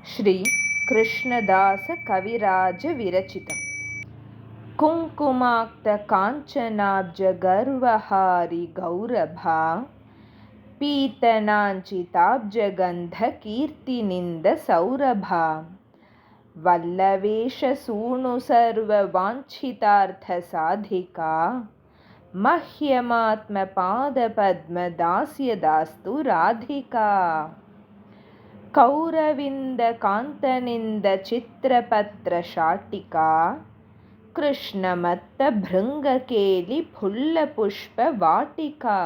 श्री कृष्णदास कविराज विरचितम्। कुङ्कुमाक्त काञ्चनाब्ज गर्वहारि गौरभा पीतनाञ्चिताब्ज गन्ध कीर्तिनिन्द सौरभा वल्लवेश सूनु सर्ववाञ्छितार्थ साधिका मह्यमात्मपादपद्म दास्यदास्तु राधिका। कौरविन्द कान्तनिन्द चित्रपत्रशाटिका कृष्णमत्त भृङ्गकेलि फुल्लपुष्पवाटिका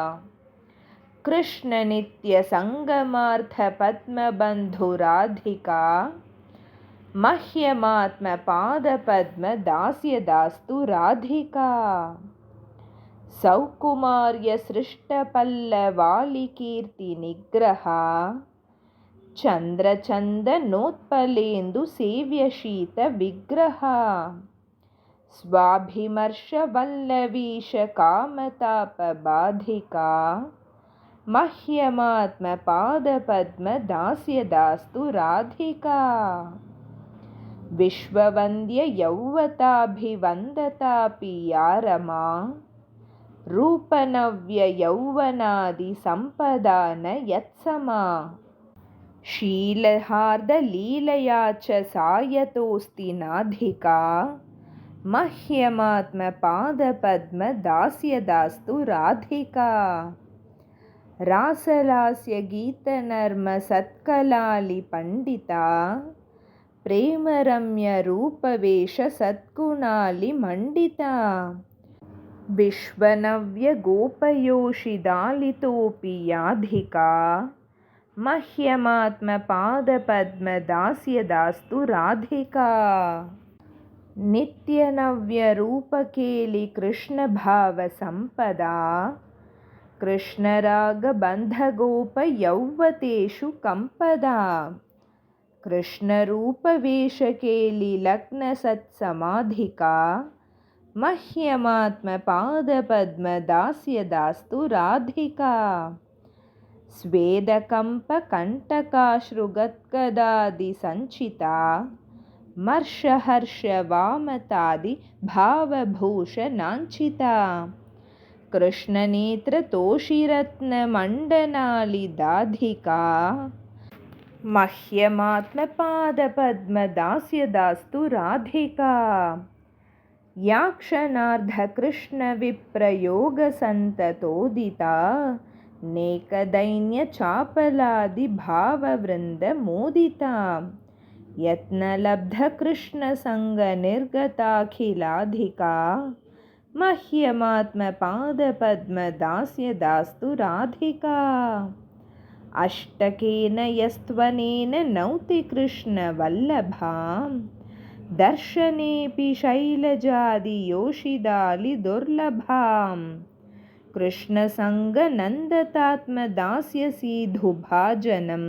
कृष्णनित्यसङ्गमार्थ पद्मबन्धुराधिका मह्यमात्मपादपद्म दास्यदास्तु राधिका। सौकुमार्य सृष्टपल्लवालिकीर्तिनिग्रहा चन्द्रचन्दनोत्पलेन्दु सेव्यशीत विग्रहा स्वाभिमर्शवल्लवीश कामतापबाधिका मह्यमात्मपादपद्म दास्यदास्तु राधिका। विश्ववन्द्य यौवताभिवन्दतापि या रमा रूपनव्य यौवनादि सम्पदा न यत्समा शीलहार्दलीलया च सायतोऽस्ति नाधिका मह्यमात्मपादपद्म दास्यदास्तु राधिका। रासलास्य गीतनर्म सत्कलालि पंडिता प्रेमरम्य रूपवेश सद्गुणालि मंडिता विश्वनव्य गोपयोषिदालितोऽपि याधिका मह्यमात्मपादपद्म दास्यदास्तु राधिका। नित्यनव्यरूपकेलि कृष्णभावसम्पदा कृष्णरागबन्धगोपयौवतेषु कम्पदा कृष्णरूपवेशकेलि लग्नसत्समाधिका मह्यमात्मपादपद्म दास्यदास्तु राधिका। स्वेदकम्पकण्टकाश्रुगद्गदादिसञ्चिता मर्षहर्षवामतादि भावभूषणाञ्चिता कृष्णनेत्रतोषिरत्नमण्डनालिदाधिका मह्यमात्मपादपद्म दास्यदास्तु राधिका। या क्षणार्धकृष्णविप्रयोगसन्ततोदिता नेकदैन्यचापलादिभाववृन्दमोदिता यत्नलब्धकृष्णसङ्गनिर्गताखिलाधिका मह्यमात्मपादपद्म दास्यदास्तु राधिका। अष्टकेन यस्त्वनेन नौति कृष्णवल्लभां दर्शनेऽपि शैलजादियोषिदालिदुर्लभां कृष्णसङ्गनन्दतात्मदास्यसीधुभाजनं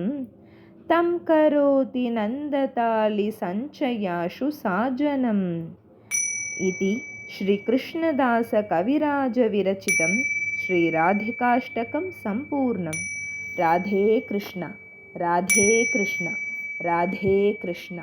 तं करोति नन्दतालिसञ्चयाशु साजनम्। इति श्रीकृष्णदास कविराज विरचितं श्रीराधिकाष्टकं सम्पूर्णम्। राधे कृष्ण राधे कृष्ण राधे कृष्ण।